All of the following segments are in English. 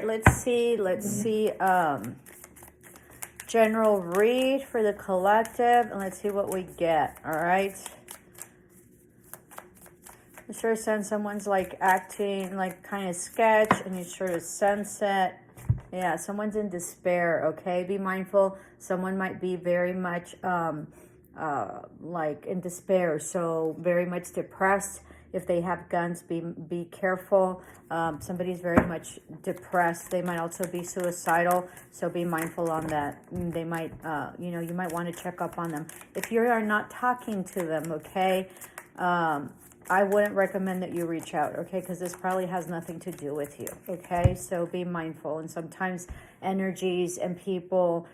Let's see, general read for the collective, and let's see what we get. All right. You sort of sense someone's like acting like kind of sketch, and you sort of sense it. Yeah, someone's in despair. Okay, be mindful. Someone might be very much like in despair, so very much depressed. If they have guns, be careful. Somebody's very much depressed. They might also be suicidal, so be mindful on that. They might, you might want to check up on them. If you are not talking to them, okay, I wouldn't recommend that you reach out, okay, because this probably has nothing to do with you, okay? So be mindful. And sometimes energies and people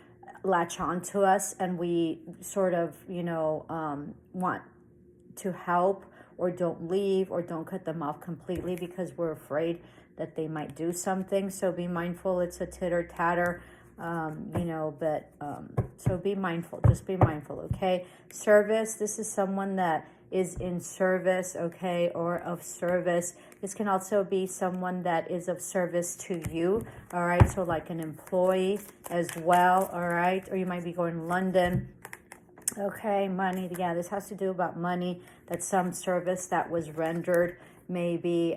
latch on to us, and we sort of, want to help, or don't leave, or don't cut them off completely because we're afraid that they might do something. So be mindful. It's a titter tatter, so be mindful. Just be mindful, okay? Service. This is someone that is in service, okay, or of service. This can also be someone that is of service to you, all right? So like an employee as well, all right? Or you might be going to London. Okay, money. Yeah, this has to do about money. That's some service that was rendered, maybe,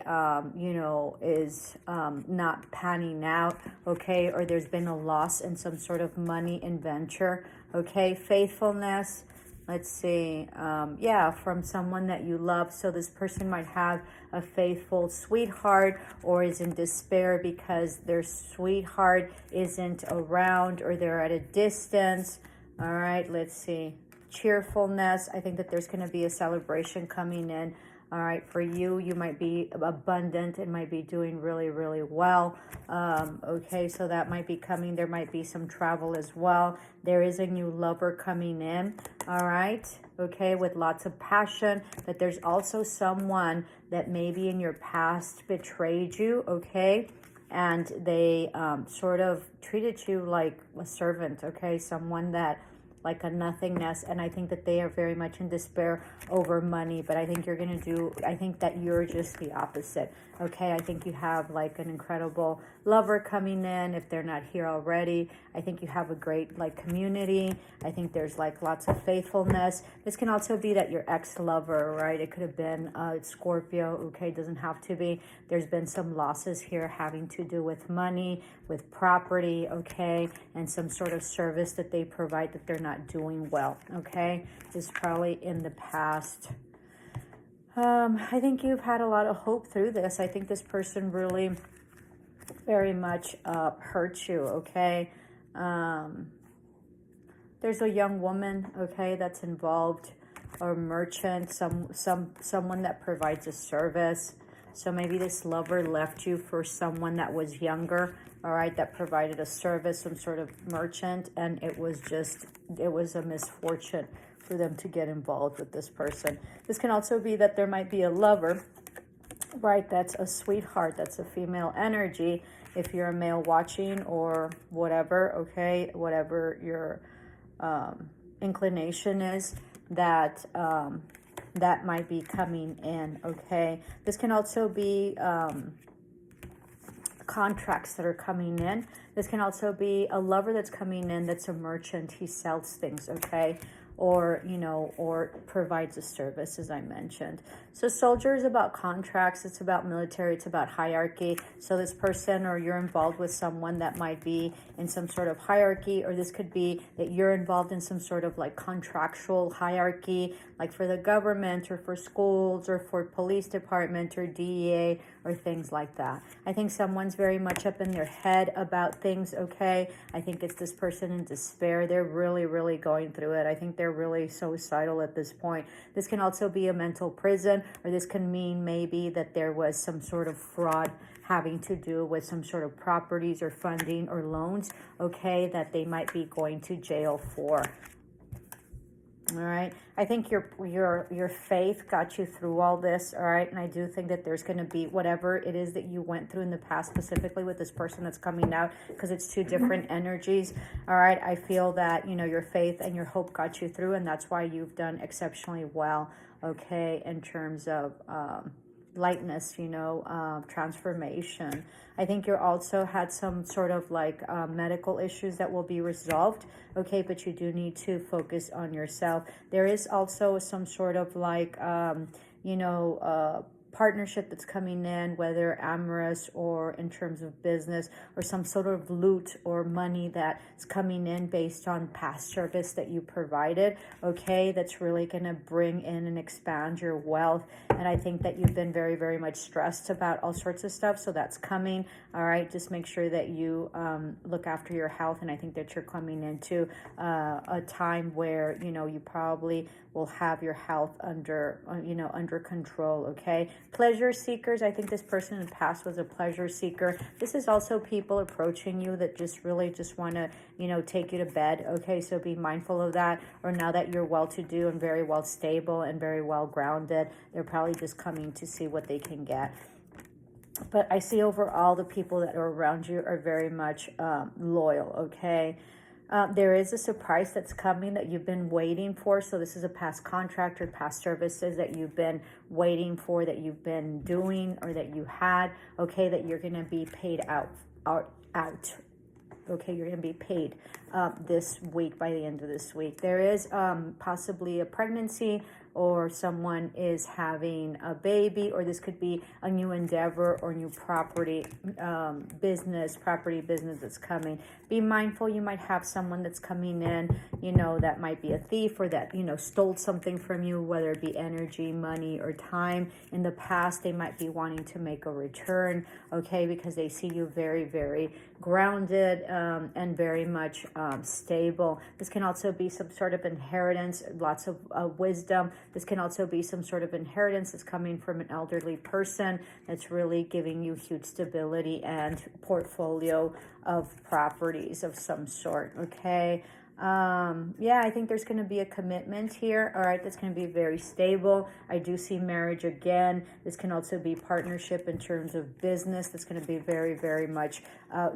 is not panning out, okay? Or there's been a loss in some sort of money in venture, okay? Faithfulness. Let's see. From someone that you love. So this person might have a faithful sweetheart, or is in despair because their sweetheart isn't around, or they're at a distance. All right, let's see. Cheerfulness. I think that there's going to be a celebration coming in. All right, for you, you might be abundant and might be doing really, really well. Okay, so that might be coming. There might be some travel as well. There is a new lover coming in. All right, okay, with lots of passion. But there's also someone that maybe in your past betrayed you, okay? And they sort of treated you like a servant, okay? Someone that, like a nothingness, and I think that they are very much in despair over money, but I think I think that you're just the opposite, okay? I think you have like an incredible lover coming in, if they're not here already. I think you have a great like community. I think there's like lots of faithfulness. This can also be that your ex-lover, right? It could have been Scorpio, okay? It doesn't have to be. There's been some losses here having to do with money, with property, okay? And some sort of service that they provide that they're not doing well, okay? This is probably in the past. I think you've had a lot of hope through this. I think this person really very much hurt you, okay? There's a young woman, okay, that's involved, or merchant, someone that provides a service. So maybe this lover left you for someone that was younger, all right, that provided a service, some sort of merchant, and it was a misfortune for them to get involved with this person. This can also be that there might be a lover, right, that's a sweetheart, that's a female energy, if you're a male watching or whatever, okay, whatever your inclination is, that that might be coming in, okay? This can also be contracts that are coming in. This can also be a lover that's coming in that's a merchant. He sells things, okay? Or, or provides a service, as I mentioned. So soldier is about contracts. It's about military. It's about hierarchy. So this person, or you're involved with someone that might be in some sort of hierarchy, or this could be that you're involved in some sort of like contractual hierarchy, like for the government or for schools or for police department or DEA or things like that. I think someone's very much up in their head about things, okay? I think it's this person in despair. They're really, really going through it. I think they're really suicidal at this point. This can also be a mental prison, or this can mean maybe that there was some sort of fraud having to do with some sort of properties or funding or loans, okay, that they might be going to jail for. All right, I think your faith got you through all this, all right? And I do think that there's going to be whatever it is that you went through in the past, specifically with this person that's coming out, because it's two different energies, all right? I feel that, your faith and your hope got you through, and that's why you've done exceptionally well, okay, in terms of lightness, you know, transformation. I think you also had some sort of like medical issues that will be resolved, okay, but you do need to focus on yourself. There is also some sort of like, you know, partnership that's coming in, whether amorous or in terms of business, or some sort of loot or money that's coming in based on past service that you provided, okay, that's really going to bring in and expand your wealth. And I think that you've been very, very much stressed about all sorts of stuff, so that's coming. All right, just make sure that you look after your health, and I think that you're coming into a time where, you know, you probably will have your health under, you know, under control, okay? Pleasure seekers, I think this person in the past was a pleasure seeker. This is also people approaching you that just really just want to, you know, take you to bed, okay? So be mindful of that. Or now that you're well-to-do and very well stable and very well grounded, they're probably just coming to see what they can get. But I see overall the people that are around you are very much loyal, okay? There is a surprise that's coming that you've been waiting for. So this is a past contract or past services that you've been waiting for, that you've been doing or that you had, okay, that you're going to be paid out. Okay, you're going to be paid this week, by the end of this week. There is possibly a pregnancy, or someone is having a baby, or this could be a new endeavor or new property business that's coming. Be mindful, you might have someone that's coming in, you know, that might be a thief, or that, you know, stole something from you, whether it be energy, money, or time. In the past, they might be wanting to make a return, okay, because they see you very, very grounded and very much stable. This can also be some sort of inheritance, lots of wisdom. This can also be some sort of inheritance that's coming from an elderly person that's really giving you huge stability and portfolio of properties of some sort, okay? Yeah, I think there's going to be a commitment here, all right, that's going to be very stable. I do see marriage again. This can also be partnership in terms of business. That's going to be very, very much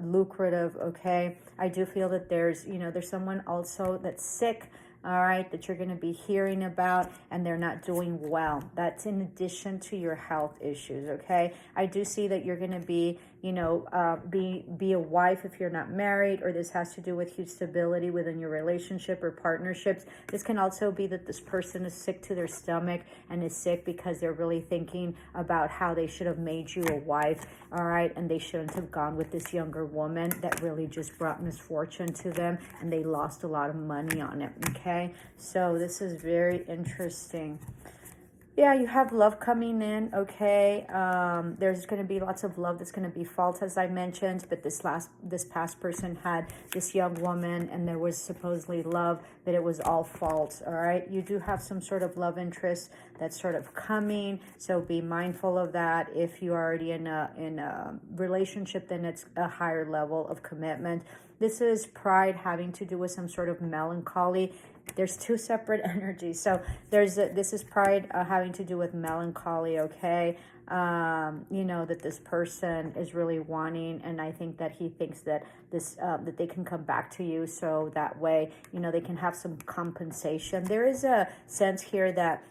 lucrative, okay? I do feel that there's, you know, there's someone also that's sick, all right, that you're going to be hearing about, and they're not doing well. That's in addition to your health issues, okay? I do see that you're going to be, you know, be a wife if you're not married, or this has to do with huge stability within your relationship or partnerships. This can also be that this person is sick to their stomach and is sick because they're really thinking about how they should have made you a wife, all right, and they shouldn't have gone with this younger woman that really just brought misfortune to them, and they lost a lot of money on it, okay? So this is very interesting. Yeah, you have love coming in, okay? There's going to be lots of love that's going to be false, as I mentioned, but this past person had this young woman, and there was supposedly love, but it was all false, all right? You do have some sort of love interest that's sort of coming, so be mindful of that. If you're already in a relationship, then it's a higher level of commitment. This is pride having to do with some sort of melancholy. There's two separate energies. So this is pride having to do with melancholy, okay? You know, that this person is really wanting, and I think that he thinks that this that they can come back to you, so that way, you know, they can have some compensation. There is a sense here that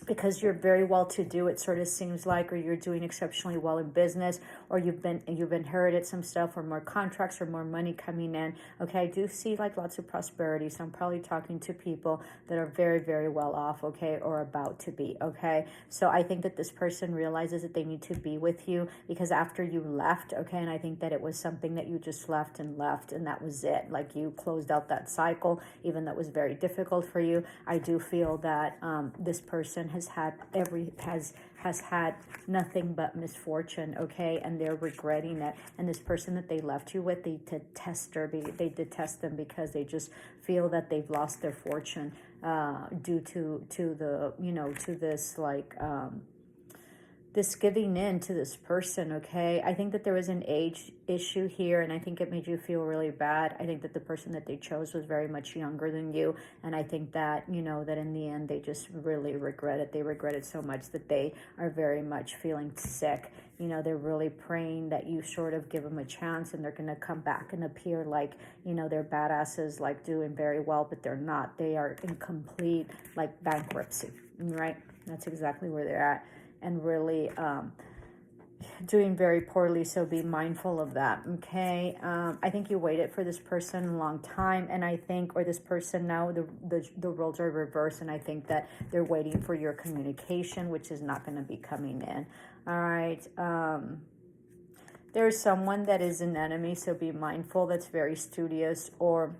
because you're very well to do, it sort of seems like, or you're doing exceptionally well in business, or you've inherited some stuff, or more contracts, or more money coming in, okay? I do see like lots of prosperity, so I'm probably talking to people that are very, very well off, okay, or about to be, okay? So I think that this person realizes that they need to be with you, because after you left, okay, and I think that it was something that you just left, and that was it. Like, you closed out that cycle, even that was very difficult for you. I do feel that this person has had nothing but misfortune, okay, and they're regretting it. And this person that they left you with, they detest them, because they just feel that they've lost their fortune due to the, you know, to this like this giving in to this person, okay? I think that there was an age issue here, and I think it made you feel really bad. I think that the person that they chose was very much younger than you, and I think that, you know, that in the end, they just really regret it. They regret it so much that they are very much feeling sick. You know, they're really praying that you sort of give them a chance, and they're going to come back and appear like, you know, they're badasses, like doing very well, but they're not. They are in complete, like, bankruptcy, right? That's exactly where they're at. and really doing very poorly, so be mindful of that. Okay, I think you waited for this person a long time, and I think, or this person now, the roles are reversed, and I think that they're waiting for your communication, which is not going to be coming in. All right. There's someone that is an enemy, so be mindful, that's very studious, or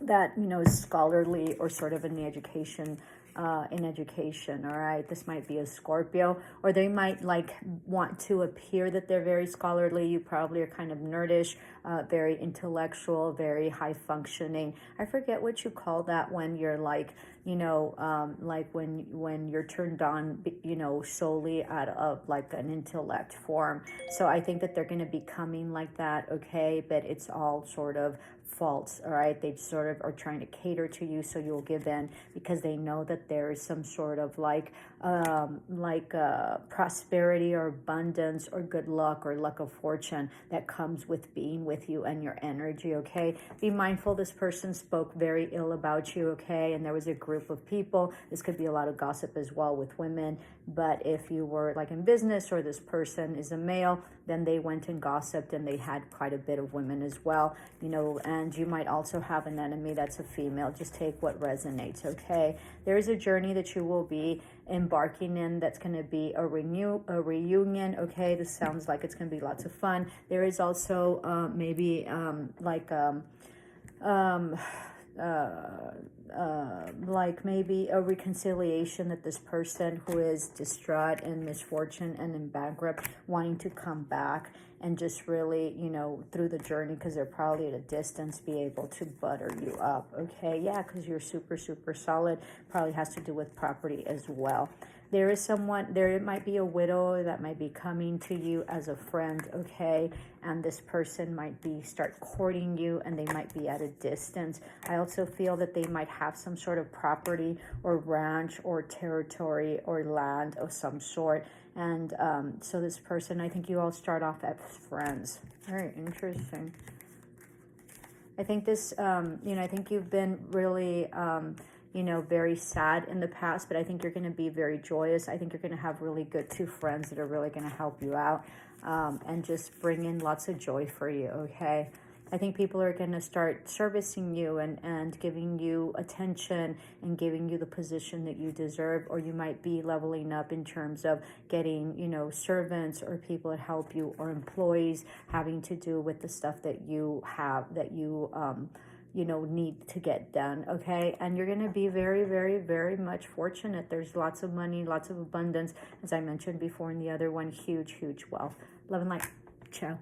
that, you know, is scholarly, or sort of in the education, all right? This might be a Scorpio, or they might like want to appear that they're very scholarly. You probably are kind of nerdish, very intellectual, very high functioning. I forget what you call that when you're like, you know, like when you're turned on, you know, solely out of like an intellect form. So I think that they're going to be coming like that, okay? But it's all sort of false, all right? They sort of are trying to cater to you, so you'll give in, because they know that there is some sort of like prosperity or abundance or good luck or luck of fortune that comes with being with you and your energy, okay? Be mindful, this person spoke very ill about you, okay? And there was a group of people. This could be a lot of gossip as well with women, but if you were like in business, or this person is a male, then they went and gossiped, and they had quite a bit of women as well, you know. And you might also have an enemy that's a female. Just take what resonates, okay? There is a journey that you will be embarking in that's going to be a reunion, okay? This sounds like it's going to be lots of fun. There is also like maybe a reconciliation, that this person who is distraught in misfortune and in bankrupt, wanting to come back and just really, you know, through the journey, because they're probably at a distance, be able to butter you up, okay? Yeah, because you're super, super solid. Probably has to do with property as well. There is someone, there might be a widow that might be coming to you as a friend, okay? And this person might start courting you, and they might be at a distance. I also feel that they might have some sort of property or ranch or territory or land of some sort. And so this person, I think you all start off as friends. Very interesting. I think this, you know, I think you've been really, you know, very sad in the past, but I think you're going to be very joyous. I think you're going to have really good two friends that are really going to help you out, and just bring in lots of joy for you, okay? I think people are going to start servicing you and giving you attention and giving you the position that you deserve, or you might be leveling up in terms of getting, you know, servants or people that help you, or employees having to do with the stuff that you have, that you, you know, need to get done, okay? And you're going to be very, very, very much fortunate. There's lots of money, lots of abundance. As I mentioned before in the other one, huge, huge wealth. Love and light. Ciao.